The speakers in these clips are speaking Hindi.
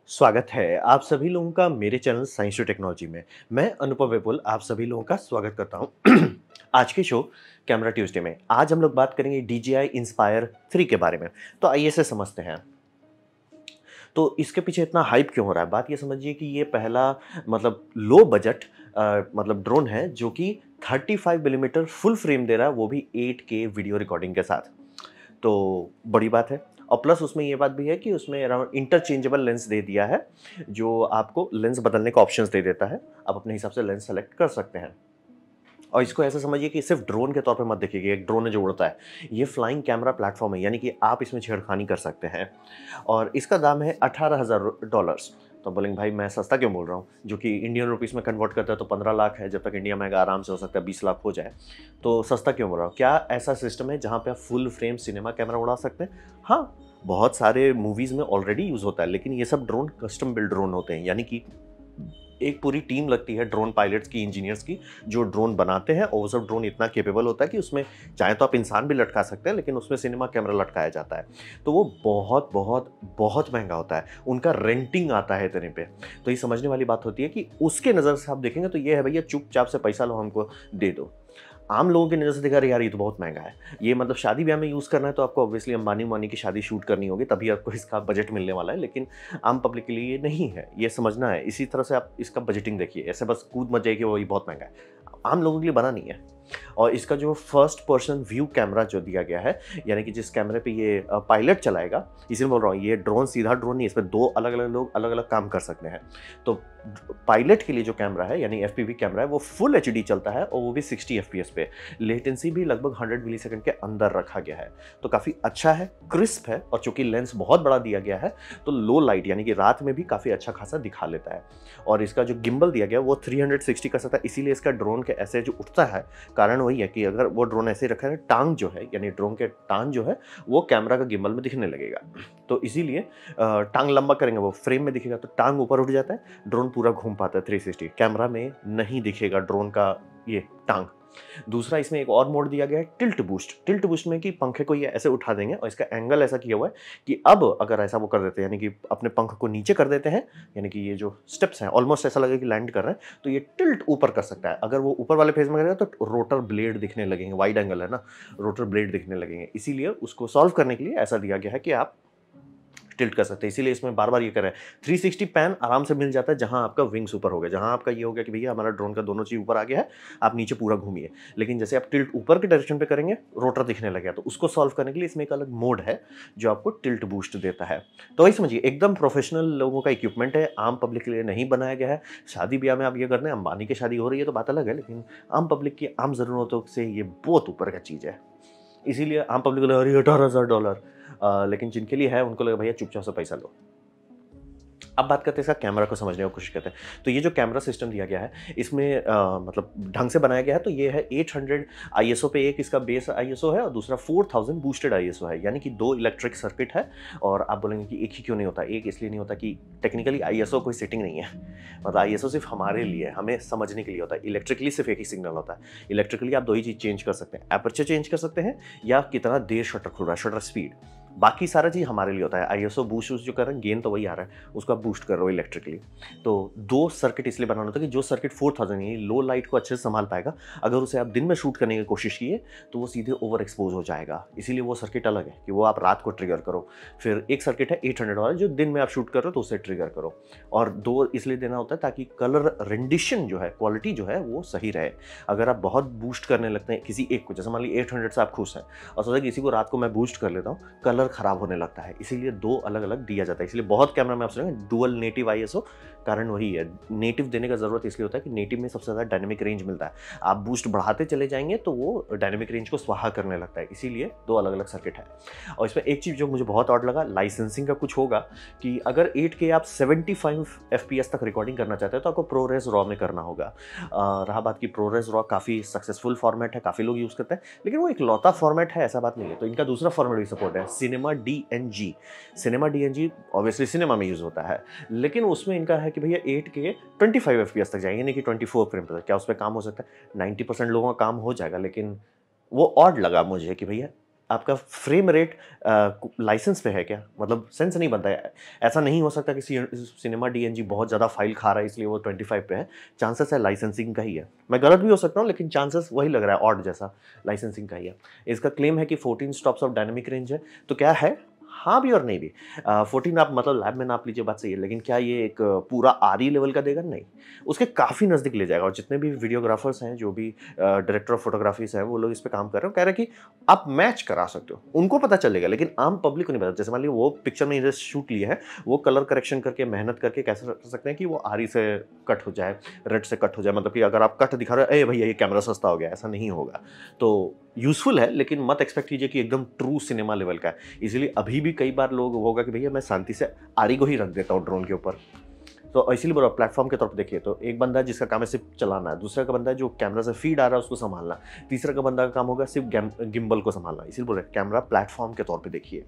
स्वागत है आप सभी लोगों का मेरे चैनल साइंस टू टेक्नोलॉजी में। मैं अनुपम विपुल आप सभी लोगों का स्वागत करता हूं। आज के शो कैमरा ट्यूसडे में आज हम लोग बात करेंगे DJI इंस्पायर 3 के बारे में। तो आइए से समझते हैं। तो इसके पीछे इतना हाइप क्यों हो रहा है? बात ये समझिए कि ये पहला मतलब लो बजट मतलब ड्रोन है जो कि 35 मिलीमीटर फुल फ्रेम दे रहा है, वो भी 8K वीडियो रिकॉर्डिंग के साथ। तो बड़ी बात है। और प्लस उसमें ये बात भी है कि उसमें अराउंड इंटरचेंजेबल लेंस दे दिया है, जो आपको लेंस बदलने का ऑप्शंस दे देता है। आप अपने हिसाब से लेंस सेलेक्ट कर सकते हैं। और इसको ऐसा समझिए कि सिर्फ ड्रोन के तौर पे मत देखिए, एक ड्रोन है जो उड़ता है। ये फ्लाइंग कैमरा प्लेटफॉर्म है, यानी कि आप इसमें छेड़खानी कर सकते हैं। और इसका दाम है $18,000। तो बोलेंगे भाई मैं सस्ता क्यों बोल रहा हूँ, जो कि इंडियन रुपीस में कन्वर्ट करता है तो 15 लाख है। जब तक इंडिया में आएगा आराम से हो सकता है 20 लाख हो जाए। तो सस्ता क्यों बोल रहा हूँ? क्या ऐसा सिस्टम है जहाँ पे आप फुल फ्रेम सिनेमा कैमरा उड़ा सकते हैं? हाँ, बहुत सारे मूवीज़ में ऑलरेडी यूज़ होता है, लेकिन ये सब ड्रोन कस्टम बिल्ड ड्रोन होते हैं, यानी कि एक पूरी टीम लगती है ड्रोन पायलट्स की, इंजीनियर्स की, जो ड्रोन बनाते हैं। और वो सब ड्रोन इतना केपेबल होता है कि उसमें चाहे तो आप इंसान भी लटका सकते हैं, लेकिन उसमें सिनेमा कैमरा लटकाया जाता है। तो वो बहुत बहुत बहुत महंगा होता है, उनका रेंटिंग आता है इतने पे। तो ये समझने वाली बात होती है कि उसके नज़र से आप देखेंगे तो ये है भैया चुपचाप से पैसा लो हमको दे दो। आम लोगों की नज़र से देखा, अरे यार ये तो बहुत महंगा है, ये मतलब शादी ब्याह में यूज़ करना है तो आपको ऑब्वियसली अंबानी उम्बानी की शादी शूट करनी होगी, तभी आपको इसका बजट मिलने वाला है। लेकिन आम पब्लिक के लिए ये नहीं है, ये समझना है। इसी तरह से आप इसका बजटिंग देखिए, ऐसे बस कूद मत जाइए कि वो ये बहुत महंगा है। आम लोगों के लिए बना नहीं है। और इसका जो फर्स्ट पर्सन व्यू कैमरा जो दिया गया है, यानी कि जिस कैमरे पे ये पायलट चलाएगा, इसीलिए बोल रहा हूँ ये ड्रोन सीधा ड्रोन नहीं, इसमें दो अलग अलग लोग अलग अलग काम कर सकते हैं। तो पायलट के लिए जो कैमरा है, यानी FPV कैमरा है, वो फुल HD चलता है और वो भी 60 FPS पे। लेटेंसी भी लगभग 100 मिली सेकंड के अंदर रखा गया है। तो काफ़ी अच्छा है, क्रिस्प है। और चूंकि लेंस बहुत बड़ा दिया गया है तो लो लाइट यानी कि रात में भी काफ़ी अच्छा खासा दिखा लेता है। और इसका जो गिम्बल दिया गया है वो 360 का सकता है, इसीलिए इसका ड्रोन के ऐसे जो उठता है, कारण वही है कि अगर वो ड्रोन ऐसे रखा है, टांग जो है यानी ड्रोन के टांग जो है वो कैमरा का गिम्बल में दिखने लगेगा। तो इसीलिए टांग लंबा करेंगे वो फ्रेम में दिखेगा, तो टांग ऊपर उठ जाता है, ड्रोन पूरा घूम पाता है 360। कैमरा में नहीं दिखेगा ड्रोन का ये टांग। दूसरा, इसमें एक और मोड दिया गया है, टिल्ट बूस्ट। टिल्ट बूस्ट में कि पंखे को ये ऐसे उठा देंगे और इसका एंगल ऐसा किया हुआ है कि अब अगर ऐसा वो कर देते हैं, यानी कि अपने पंख को नीचे कर देते हैं, यानी कि ये जो स्टेप्स हैं ऑलमोस्ट ऐसा लगेगा कि लैंड कर रहे हैं, तो ये टिल्ट ऊपर कर सकता है। अगर वो ऊपर वाले फेज में करेगा तो रोटर ब्लेड दिखने लगेंगे, वाइड एंगल है ना, रोटर ब्लेड दिखने लगेंगे। इसीलिए उसको सॉल्व करने के लिए ऐसा दिया गया है कि आप टिल्ट कर सकते हैं। इसीलिए इसमें बार बार ये कर रहे हैं। 360 पैन आराम से मिल जाता है जहां आपका विंग्स ऊपर हो गया, जहां आपका ये हो गया कि भैया हमारा ड्रोन का दोनों चीज ऊपर आ गया है, आप नीचे पूरा घूमिए। लेकिन जैसे आप टिल्ट ऊपर के डायरेक्शन पे करेंगे, रोटर दिखने लगे, तो उसको सॉल्व करने के लिए इसमें एक अलग मोड है जो आपको टिल्ट बूस्ट देता है। तो वही समझिए, एकदम प्रोफेशनल लोगों का इक्विपमेंट है, आम पब्लिक के लिए नहीं बनाया गया है। शादी ब्याह में आप ये करते हैं, अंबानी की शादी हो रही है तो बात अलग है, लेकिन आम पब्लिक की आम जरूरतों से ये बहुत ऊपर का चीज़ है। इसीलिए आम पब्लिक को लगा अरे $18,000, लेकिन जिनके लिए है उनको लगा भैया चुपचाप से पैसा लो। अब बात करते हैं इसका कैमरा को समझने की कोशिश करते हैं। तो ये जो कैमरा सिस्टम दिया गया है, इसमें मतलब ढंग से बनाया गया है। तो ये है 800 ISO पे, एक इसका बेस ISO है और दूसरा 4000 बूस्टेड ISO है, यानी कि दो इलेक्ट्रिक सर्किट है। और आप बोलेंगे कि एक ही क्यों नहीं होता? एक इसलिए नहीं होता कि टेक्निकली ISO कोई सेटिंग नहीं है। मतलब ISO सिर्फ हमारे लिए, हमें समझने के लिए होता है। इलेक्ट्रिकली सिर्फ एक ही सिग्नल होता है। इलेक्ट्रिकली आप दो ही चीज़ चेंज कर सकते हैं, एपर्चर चेंज कर सकते हैं या कितना देर शटर खुल रहा है, शटर स्पीड। बाकी सारा चीज़ हमारे लिए होता है। ISO बूस्ट जो कर रहे हैं, गेन तो वही आ रहा है, उसको आप बूस्ट कर रहे हो इलेक्ट्रिकली। तो दो सर्किट इसलिए बनाना होता है कि जो सर्किट 4000 यानी लो लाइट को अच्छे से संभाल पाएगा, अगर उसे आप दिन में शूट करने की कोशिश कीजिए तो वो सीधे ओवर एक्सपोज हो जाएगा। इसीलिए वो सर्किट अलग है कि वो आप रात को ट्रिगर करो। फिर एक सर्किट है 800 वाला जो दिन में आप शूट कर रहे हो तो उसे ट्रिगर करो। और दो इसलिए देना होता है ताकि कलर रेंडिशन जो है, क्वालिटी जो है वो सही रहे। अगर आप बहुत बूस्ट करने लगते हैं किसी एक को, जैसे मान लीजिए 800 से आप खुश हैं और सोचा कि इसी को रात को मैं बूस्ट कर लेता हूँ, कलर खराब होने लगता है। इसीलिए दो अलग अलग दिया जाता है। इसलिए बहुत कैमरा में आप सुनेंगे डुअल नेटिव ISO, कारण वही है। नेटिव देने का जरूरत इसलिए होता है कि नेटिव में सबसे ज्यादा डायनेमिक रेंज मिलता है। आप बूस्ट बढ़ाते चले जाएंगे तो वो डायनेमिक रेंज को स्वाहा करने लगता है। इसीलिए दो अलग अलग सर्किट है। और इसमें एक चीज जो मुझे बहुत ऑड लगा, लाइसेंसिंग का कुछ होगा कि अगर 8K आप 75 FPS तक रिकॉर्डिंग करना चाहते हैं तो आपको प्रोरेस रॉ में करना होगा। रहा बात की प्रोरेस रॉ काफी सक्सेसफुल फॉर्मेट है, काफी लोग यूज करते हैं, लेकिन वो एक लौता फॉर्मेट है ऐसा बात नहीं है। तो इनका दूसरा फॉर्मेट भी सपोर्ट है, cinema DNG। Cinema DNG obviously cinema में यूज होता है, लेकिन उसमें इनका है कि भैया 8K 25 FPS तक जाएंगे, नहीं कि 24 फ्रेम तक। क्या उस पर काम हो सकता है? 90% लोगों का काम हो जाएगा, लेकिन वो ऑड लगा मुझे कि भैया आपका फ्रेम रेट लाइसेंस पे है क्या? मतलब सेंस नहीं बनता है। ऐसा नहीं हो सकता कि सिनेमा डीएनजी बहुत ज़्यादा फाइल खा रहा है इसलिए वो 25 पे है। चांसेस है लाइसेंसिंग का ही है। मैं गलत भी हो सकता हूँ लेकिन चांसेस वही लग रहा है, ऑड जैसा, लाइसेंसिंग का ही है। इसका क्लेम है कि 14 स्टॉप्स ऑफ डायनामिक रेंज है। तो क्या है? हाँ भी और नहीं भी। 14 आप मतलब लैब में नाप लीजिए, बात सही है, लेकिन क्या ये एक पूरा आरई लेवल का देगा? नहीं। उसके काफ़ी नज़दीक ले जाएगा। और जितने भी वीडियोग्राफर्स हैं, जो भी डायरेक्टर ऑफ फोटोग्राफीज हैं, वो लोग इस पे काम कर रहे हो, कह रहे हैं कि आप मैच करा सकते हो, उनको पता चलेगा, लेकिन आम पब्लिक को नहीं पता। जैसे मान लीजिए वो पिक्चर में जैसे शूट लिया है, वो कलर करेक्शन करके मेहनत करके कैसे कर सकते हैं कि वो आरी से कट हो जाए, रेड से कट हो जाए। मतलब कि अगर आप कट दिखा रहे हो, ए भैया ये कैमरा सस्ता हो गया, ऐसा नहीं होगा। तो यूजफुल है, लेकिन मत एक्सपेक्ट कीजिए कि एकदम ट्रू सिनेमा लेवल का है। इसीलिए अभी भी कई बार लोग होगा कि भैया मैं शांति से आरी को ही रख देता हूँ ड्रोन के ऊपर। तो इसीलिए बोला प्लेटफॉर्म के तौर पर देखिए, तो एक बंदा है जिसका काम है सिर्फ चलाना है, दूसरा का बंदा है जो कैमरा से फीड आ रहा है उसको संभालना, तीसरा का बंदा का काम होगा सिर्फ गिम्बल को संभालना। इसीलिए बोल रहे कैमरा प्लेटफॉर्म के तौर पे देखिए।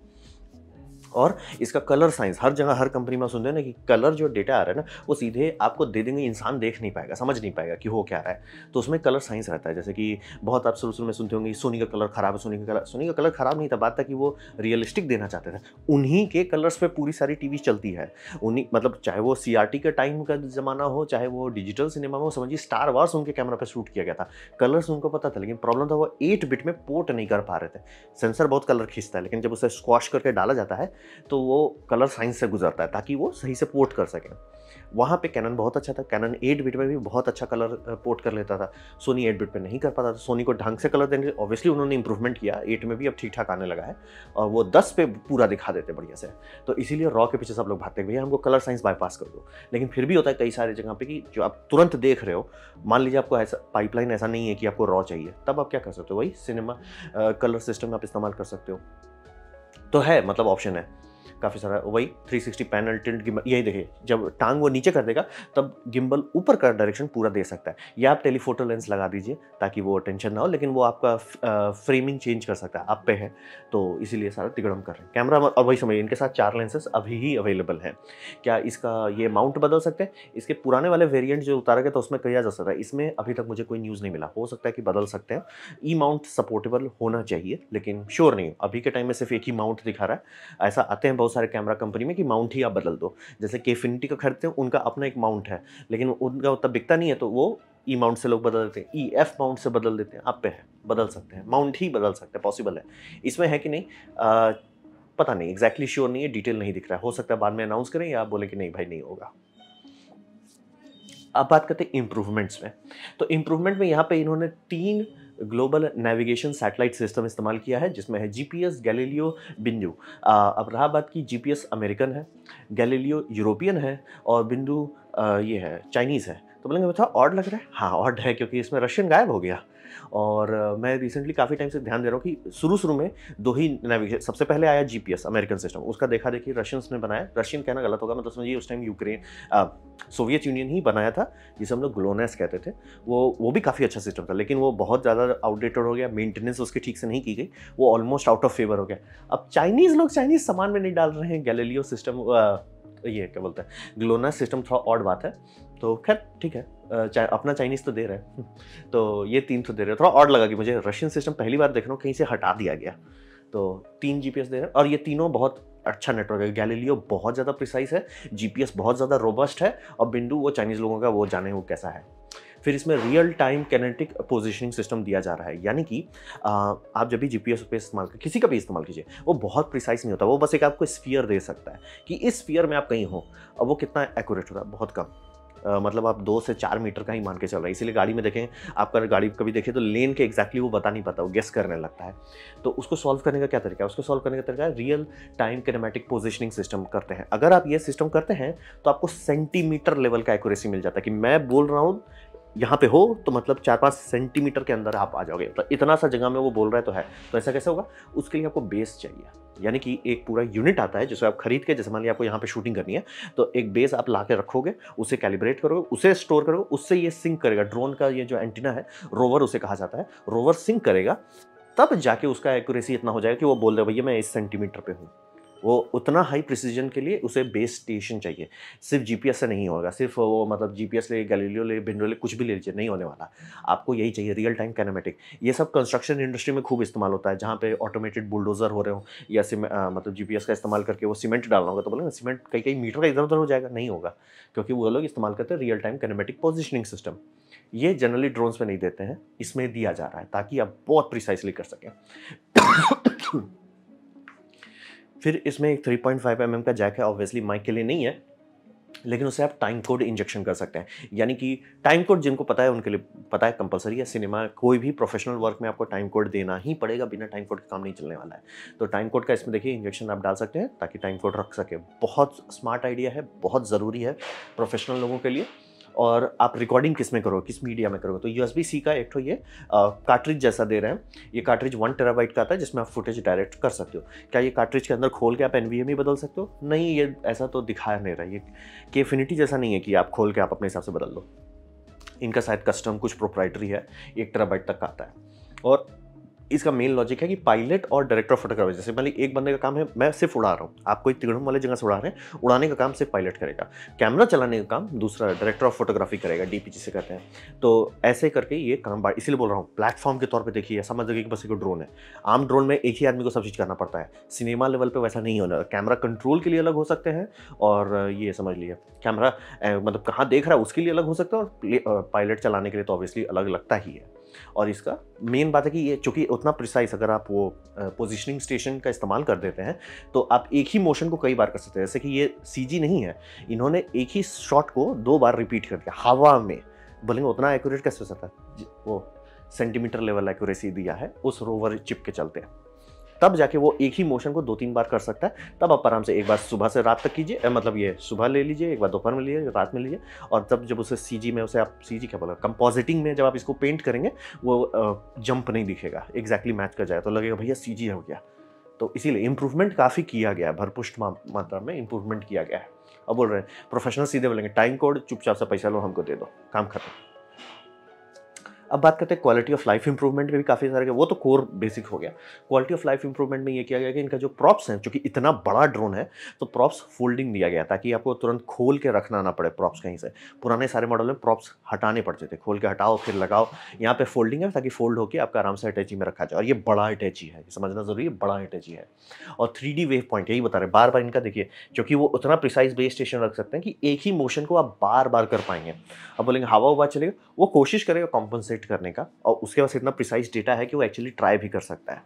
और इसका कलर साइंस हर जगह, हर कंपनी में सुनते हैं ना कि कलर जो डेटा आ रहा है ना, वो सीधे आपको दे देंगे, इंसान देख नहीं पाएगा, समझ नहीं पाएगा कि हो क्या रहा है। तो उसमें कलर साइंस रहता है। जैसे कि बहुत आप शुरू में सुनते होंगे सोनी का कलर खराब है, सोनी का कलर खराब नहीं था, बात था कि वो रियलिस्टिक देना चाहते थे। उन्हीं के कलर्स पे पूरी सारी टीवी चलती है। उन्हीं मतलब चाहे वो सीआरटी का टाइम का ज़माना हो, चाहे वो डिजिटल सिनेमा में हो, समझिए स्टार वार्स उनके कैमरा पे शूट किया गया था। कलर्स उनको पता था, लेकिन प्रॉब्लम था वो 8 बिट में पोर्ट नहीं कर पा रहे थे। सेंसर बहुत कलर खींचता है, लेकिन जब उसे स्क्वाश करके डाला जाता है तो वो कलर साइंस से गुजरता है ताकि वो सही से पोर्ट कर सकें। वहाँ पे कैनन बहुत अच्छा था, कैनन 8 बिट में भी बहुत अच्छा कलर पोर्ट कर लेता था। सोनी 8 बिट में नहीं कर पाता था। सोनी को ढंग से कलर देने, ऑब्वियसली उन्होंने इंप्रूवमेंट किया, 8 में भी अब ठीक ठाक आने लगा है और वो 10 पे पूरा दिखा देते बढ़िया से। तो इसीलिए रॉ के पीछे सब लोग भागते हैं, भैया हमको कलर साइंस बाईपास कर दो। लेकिन फिर भी होता है कई सारी जगह पे कि जो आप तुरंत देख रहे हो, मान लीजिए आपको ऐसा पाइपलाइन ऐसा नहीं है कि आपको रॉ चाहिए, तब आप क्या कर सकते हो? वही सिनेमा कलर सिस्टम आप इस्तेमाल कर सकते हो। तो है, मतलब ऑप्शन है काफ़ी सारा। वही 360 पैनल टिल्ट गिम्बल, यही देखिए जब टांग वो नीचे कर देगा तब गिम्बल ऊपर का डायरेक्शन पूरा दे सकता है। या आप टेलीफोटो लेंस लगा दीजिए ताकि वो टेंशन ना हो, लेकिन वो आपका फ्रेमिंग चेंज कर सकता है, आप पे है। तो इसीलिए सारा तिगड़म कर रहे हैं कैमरा। और वही समझिए इनके साथ 4 लेंसेज अभी ही अवेलेबल हैं। क्या इसका ये माउंट बदल सकते हैं? इसके पुराने वाले वेरिएंट जो उतारा गया था उसमें किया जा सकता है, इसमें अभी तक मुझे कोई न्यूज़ नहीं मिला। हो सकता है कि बदल सकते हैं। ई माउंट सपोर्टेबल होना चाहिए, लेकिन श्योर नहीं हूँ। अभी के टाइम में सिर्फ एक ही माउंट दिखा रहा है। ऐसा आते हैं बहुत सारे कैमरा कंपनी में कि माउंट ही आप बदल दो। जैसे केफिनिटी का खरीदते हैं, उनका अपना एक माउंट है, लेकिन उनका उतना बिकता नहीं है, तो वो ई माउंट से लोग बदल देते हैं, ई एफ माउंट से बदल देते हैं। आप पे है, बदल सकते हैं, माउंट ही बदल सकते हैं, पॉसिबल है। इसमें है कि नहीं पता नहीं, एग्जैक्टली श्योर नहीं है, डिटेल नहीं दिख रहा है। हो सकता है बाद में अनाउंस करें या आप बोले कि नहीं भाई नहीं होगा। अब बात करते हैं इम्प्रूवमेंट्स में। तो इम्प्रूवमेंट में यहाँ पे इन्होंने 3 ग्लोबल नेविगेशन सैटेलाइट सिस्टम इस्तेमाल किया है, जिसमें है जीपीएस, गैलीलियो, बिंदु। अब रहा बात की जीपीएस अमेरिकन है, गैलीलियो यूरोपियन है और बिंदु ये है चाइनीज़ है। तो बोलेंगे थोड़ा ऑड लग रहा है। हाँ ऑड है, क्योंकि इसमें रशियन गायब हो गया। और मैं रिसेंटली काफ़ी टाइम से ध्यान दे रहा हूँ कि शुरू में 2 ही नेविगेशन, सबसे पहले आया जीपीएस अमेरिकन सिस्टम, उसका देखा देखी रशियंस ने बनाया। रशियन कहना गलत होगा, मतलब समझिए उस टाइम यूक्रेन सोवियत यूनियन ही बनाया था, जिसे हम लोग ग्लोनेस कहते थे। वो भी काफ़ी अच्छा सिस्टम था, लेकिन वो बहुत ज़्यादा आउटडेटेड हो गया, मेंटेनेंस उसकी ठीक से नहीं की गई, वो ऑलमोस्ट आउट ऑफ फेवर हो गया। अब चाइनीज़ लोग चाइनीज़ सामान में नहीं डाल रहे हैं गैलीलियो सिस्टम, ये क्या बोलते हैं ग्लोनास सिस्टम, थोड़ा ऑड बात है। तो खैर ठीक है, अपना चाइनीज़ तो दे रहे हैं तो ये 3 तो दे रहे हैं। थोड़ा ऑड लगा कि मुझे रशियन सिस्टम पहली बार देख रहा हूँ, कहीं से हटा दिया गया। तो 3 जीपीएस दे रहे हैं और ये तीनों बहुत अच्छा नेटवर्क है। गैलीलियो बहुत ज़्यादा प्रिसाइज है, जीपीएस बहुत ज़्यादा रोबस्ट है और बिंदु वो चाइनीज़ लोगों का वो जाने वो कैसा है। फिर इसमें real time kinetic positioning system दिया जा रहा है, यानी कि आप जब भी जीपीएस पे इस्तेमाल किसी का भी इस्तेमाल कीजिए, वो बहुत प्रिसाइज नहीं होता, वो बस एक आपको स्फीयर दे सकता है कि इस स्फीयर में आप कहीं हो। अब वो कितना एक्यूरेट होता है? बहुत कम। मतलब आप 2 से 4 मीटर का ही मान के चल रहा है। इसीलिए गाड़ी में देखें, आपका गाड़ी कभी देखें तो लेन के एग्जैक्टली वो बता नहीं पाता, वो गेस करने लगता है। तो उसको सॉल्व करने का क्या तरीका है? उसको सॉल्व करने का तरीका है real time kinematic positioning system करते हैं। अगर आप ये सिस्टम करते हैं तो आपको सेंटीमीटर लेवल का एक्यूरेसी मिल जाता है कि मैं बोल रहा हूँ यहाँ पे हो तो मतलब 4-5 सेंटीमीटर के अंदर आप आ जाओगे। तो इतना सा जगह में वो बोल रहा है तो है। तो ऐसा कैसे होगा? उसके लिए आपको बेस चाहिए, यानी कि एक पूरा यूनिट आता है जिसे आप खरीद के, जैसे मान लिया आपको यहाँ पे शूटिंग करनी है तो एक बेस आप ला के रखोगे, उसे कैलिब्रेट करोगे, उसे स्टोर करोगे, उससे ये सिंक करेगा। ड्रोन का ये जो एंटीना है, रोवर उसे कहा जाता है, रोवर सिंक करेगा, तब जाके उसका एक्यूरेसी इतना हो जाएगा कि वो बोल दे भैया मैं इस सेंटीमीटर पे हूँ। वो उतना हाई प्रिसीजन के लिए उसे बेस स्टेशन चाहिए। सिर्फ जीपीएस से नहीं होगा, सिर्फ वो मतलब जीपीएस ले, गैलीलियो ले, बिंडो ले, कुछ भी ले लीजिए, नहीं होने वाला। आपको यही चाहिए, रियल टाइम काइनेमेटिक। ये सब कंस्ट्रक्शन इंडस्ट्री में खूब इस्तेमाल होता है, जहाँ पे ऑटोमेटेड बुलडोजर हो रहे हो या मतलब जीपीएस का इस्तेमाल करके वो सीमेंट डालना होगा, तो बोलेंगे सीमेंट कई कई मीटर का इधर उधर हो जाएगा, नहीं होगा, क्योंकि वो लोग इस्तेमाल करते हैं real time kinematic positioning system. ये जनरली ड्रोन्स में नहीं देते हैं, इसमें दिया जा रहा है ताकि आप बहुत प्रिसाइसली कर सकें। फिर इसमें एक 3.5 mm का जैक है, ऑब्वियसली माइक के लिए नहीं है, लेकिन उससे आप टाइम कोड इंजेक्शन कर सकते हैं। यानी कि टाइम कोड जिनको पता है उनके लिए पता है, कंपलसरी है। सिनेमा कोई भी प्रोफेशनल वर्क में आपको टाइम कोड देना ही पड़ेगा, बिना टाइम कोड के काम नहीं चलने वाला है। तो टाइम कोड का इसमें देखिए इंजेक्शन आप डाल सकते हैं ताकि टाइम कोड रख सके। बहुत स्मार्ट आइडिया है, बहुत ज़रूरी है प्रोफेशनल लोगों के लिए। और आप रिकॉर्डिंग किस में करोगे, किस मीडिया में करोगे, तो USB-C का एक तो ये कार्ट्रिज जैसा दे रहे हैं। ये कार्ट्रिज 1 टेराबाइट का आता है, जिसमें आप फुटेज डायरेक्ट कर सकते हो। क्या ये कार्ट्रिज के अंदर खोल के आप NVMe बदल सकते हो? नहीं, ये ऐसा तो दिखाया नहीं रहा। ये Kfinity जैसा नहीं है कि आप खोल के आप अपने हिसाब से बदल लो। इनका शायद कस्टम कुछ प्रोप्राइटरी है, 1 टेराबाइट तक का आता है। और इसका मेन लॉजिक है कि पायलट और डायरेक्टर ऑफ फोटोग्राफी, जैसे मान लीजिए एक बंदे का काम है, मैं सिर्फ उड़ा रहा हूँ, आप कोई तिगड़म वाले जगह से उड़ा रहे हैं, उड़ाने का काम सिर्फ पायलट करेगा, कैमरा चलाने का काम दूसरा डायरेक्टर ऑफ फोटोग्राफी करेगा, DP जिसे कहते हैं। तो ऐसे करके ये काम इसीलिए बोल रहा हूँ, प्लेटफॉर्म के तौर पर देखिए, समझ लीजिए कि बस एक ड्रोन है। आम ड्रोन में एक ही आदमी को सब चीज़ करना पड़ता है, सिनेमा लेवल पर वैसा नहीं होना। कैमरा कंट्रोल के लिए अलग हो सकते हैं, और ये समझ लीजिए कैमरा मतलब कहाँ देख रहा है उसके लिए अलग हो सकता है, और पायलट चलाने के लिए तो ऑब्वियसली अलग लगता ही है। और इसका मेन बात है कि ये चूंकि उतना प्रिसाइज, अगर आप वो पोजीशनिंग स्टेशन का इस्तेमाल कर देते हैं तो आप एक ही मोशन को कई बार कर सकते हैं। जैसे कि ये CG नहीं है, इन्होंने एक ही शॉट को 2 बार रिपीट कर दिया हवा में। बोलेंगे उतना एक्यूरेट कैसे हो सकता है? वो सेंटीमीटर लेवल एक्यूरेसी दिया है उस रोवर चिप के चलते, तब जाके वो एक ही मोशन को 2-3 बार कर सकता है। तब आप आराम से एक बार सुबह से रात तक कीजिए, मतलब ये सुबह ले लीजिए, एक बार दोपहर में लीजिए, रात में लीजिए, और तब जब उसे CG में, उसे आप CG क्या बोला, कंपोजिटिंग में जब आप इसको पेंट करेंगे, वो जंप नहीं दिखेगा, एग्जैक्टली मैच कर जाएगा, तो लगेगा भैया CG हो गया। तो इसीलिए इंप्रूवमेंट काफ़ी किया गया है, भरपुष्ट मात्रा में इंप्रूवमेंट किया गया है। अब बोल रहे हैं प्रोफेशनल सीधे बोलेंगे टाइम कोड, चुपचाप से पैसा लो, हमको दे दो, काम खत्म। अब बात करते हैं क्वालिटी ऑफ लाइफ इंप्रूवमेंट में भी काफ़ी सारे, वो तो कोर बेसिक हो गया। क्वालिटी ऑफ लाइफ इंप्रूवमेंट में ये किया गया कि इनका जो प्रॉप्स हैं, चूंकि इतना बड़ा ड्रोन है तो प्रॉप्स फोल्डिंग दिया गया ताकि आपको तुरंत खोल के रखना ना पड़े प्रॉप्स कहीं से। पुराने सारे मॉडल में प्रॉप्स हटाने पड़ते थे, खोल के हटाओ फिर लगाओ। यहाँ पे फोल्डिंग है ताकि फोल्ड होकर आपका आराम से अटैची में रखा जाए, और ये बड़ा अटैची है, समझना जरूरी है, बड़ा अटैची है। और 3D वेव पॉइंट, यही बता रहे बार बार इनका देखिए, क्योंकि वो उतना प्रिसाइज बेस स्टेशन रख सकते हैं कि एक ही मोशन को आप बार बार कर पाएंगे। अब बोलेंगे हवा हुआ चलेगा, वो कोशिश करेगा कॉम्पनसेट करने का, और उसके पास इतना प्रिसाइज डेटा है कि वो एक्चुअली ट्राई भी कर सकता है।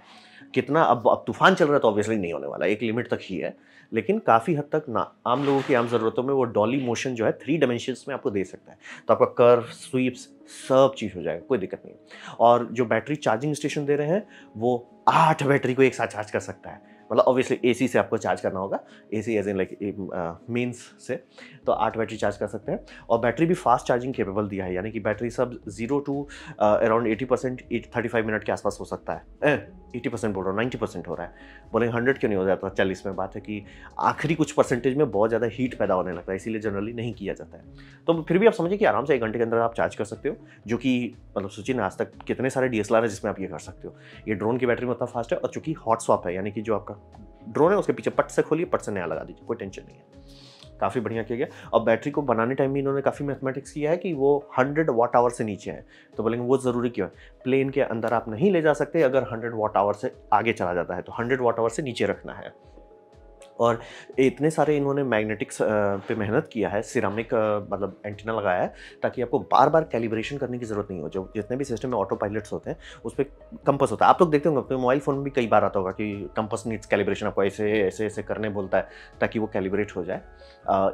कितना अब तूफान चल रहा है तो ऑब्वियसली नहीं होने वाला, एक लिमिट तक ही है, लेकिन काफ़ी हद तक ना आम लोगों की आम ज़रूरतों में वो डॉली मोशन जो है 3 डायमेंशंस में आपको दे सकता है। तो आपका कर्व, स्वीप्स, सब चीज़ हो जाएगा, कोई दिक्कत नहीं। और जो बैटरी चार्जिंग स्टेशन दे रहे हैं वो 8 बैटरी को एक साथ चार्ज कर सकता है। मतलब ऑब्वियसली AC से आपको चार्ज करना होगा, AC as in like mains से, तो 8 बैटरी चार्ज कर सकते हैं। और बैटरी भी फास्ट चार्जिंग केपेबल दिया है, यानी कि बैटरी सब 0 to अराउंड 80%, 35 मिनट के आसपास हो सकता है। 80% बोल रहा हूँ, 90% हो रहा है। बोलेंगे 100 क्यों नहीं हो जाता? 40 में बात है कि आखिरी कुछ परसेंटेज में बहुत ज़्यादा हीट पैदा होने लगता है, इसीलिए जनरली नहीं किया जाता है। तो फिर भी आप समझिए कि आराम से 1 घंटे के अंदर आप चार्ज कर सकते हो, जो कि मतलब सोचिए ना, आज तक कितने सारे DSLR है जिसमें आप ये कर सकते हो। ये ड्रोन की बैटरी में उतना फास्ट है, और चूंकि हॉट स्वैप है, यानी कि जो आपका ड्रोन है उसके पीछे पट से खोलिए, पट से नया लगा दीजिए, कोई टेंशन नहीं है। काफ़ी बढ़िया किया गया। और बैटरी को बनाने टाइम में इन्होंने काफ़ी मैथमेटिक्स किया है कि वो 100 वाट आवर से नीचे है। तो बोलेंगे वो ज़रूरी क्यों है? प्लेन के अंदर आप नहीं ले जा सकते अगर 100 वाट आवर से आगे चला जाता है, तो 100 वाट आवर से नीचे रखना है। और इतने सारे इन्होंने मैग्नेटिक्स पे मेहनत किया है, सिरामिक मतलब एंटीना लगाया है, ताकि आपको बार बार कैलिब्रेशन करने की ज़रूरत नहीं हो। जो जितने भी सिस्टम में ऑटो पायलट्स होते हैं उस पर कंपस होता है, आप लोग देखते होंगे अपने मोबाइल फ़ोन में भी कई बार आता होगा कि कंपस नीड्स कैलिब्रेशन, आपको ऐसे ऐसे ऐसे करने बोलता है ताकि वो कैलिब्रेट हो जाए।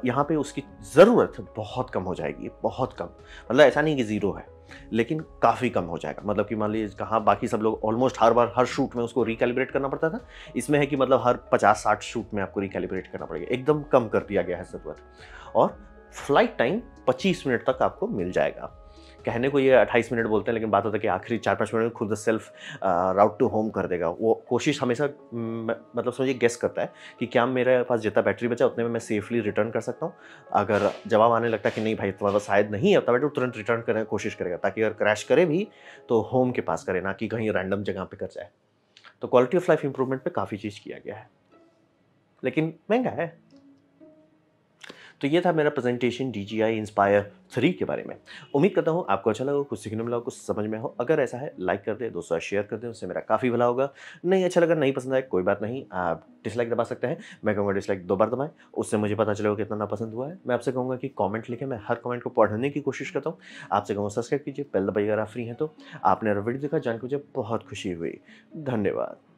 यहाँ पे उसकी ज़रूरत बहुत कम हो जाएगी, बहुत कम। मतलब ऐसा नहीं कि ज़ीरो है, लेकिन काफ़ी कम हो जाएगा। मतलब कि मान लीजिए कहाँ बाकी सब लोग ऑलमोस्ट हर बार हर शूट में उसको रिकैलिब्रेट करना पड़ता था, इसमें है कि मतलब हर 50-60 शूट में आपको रिकैलिब्रेट करना पड़ेगा, एकदम कम कर दिया गया है ज़रूरत। और फ्लाइट टाइम 25 मिनट तक आपको मिल जाएगा। कहने को ये 28 मिनट बोलते हैं, लेकिन बात होता है कि आखिरी 4-5 मिनट में खुद सेल्फ राउट टू होम कर देगा। वो कोशिश हमेशा मतलब समझिए गेस करता है कि क्या मेरे पास जितना बैटरी बचा उतने में मैं सेफली रिटर्न कर सकता हूँ। अगर जवाब आने लगता है कि नहीं भाई तुम्हारे पास शायद नहीं है, तब तुरंत रिटर्न करने की कोशिश करेगा, ताकि अगर क्रैश करे भी तो होम के पास करे, ना कि कहीं रैंडम जगह पे कर जाए। तो क्वालिटी ऑफ लाइफ इंप्रूवमेंट पे काफ़ी चीज़ किया गया है। लेकिन महंगा है। तो ये था मेरा प्रेजेंटेशन DJI इंस्पायर 3 के बारे में। उम्मीद करता हूँ आपको अच्छा लगा हो, कुछ सीखने मिला हो, कुछ समझ में हो। अगर ऐसा है लाइक कर दें, दोस्तों शेयर कर दें, उससे मेरा काफ़ी भला होगा। नहीं अच्छा लगा, नहीं पसंद आया, कोई बात नहीं, आप डिसलाइक दबा सकते हैं। मैं कहूँगा डिसलाइक 2 बार दबाएँ, उससे मुझे पता चलेगा कितना नापसंद हुआ है। मैं आपसे कहूँगा कि कमेंट लिखें, मैं हर कमेंट को पढ़ने की कोशिश करता हूँ। आपसे कहूँगा सब्सक्राइब कीजिए, बेल दबाइए अगर आप फ्री हैं तो। आपने अगर वीडियो देखा जान के मुझे बहुत खुशी हुई। धन्यवाद।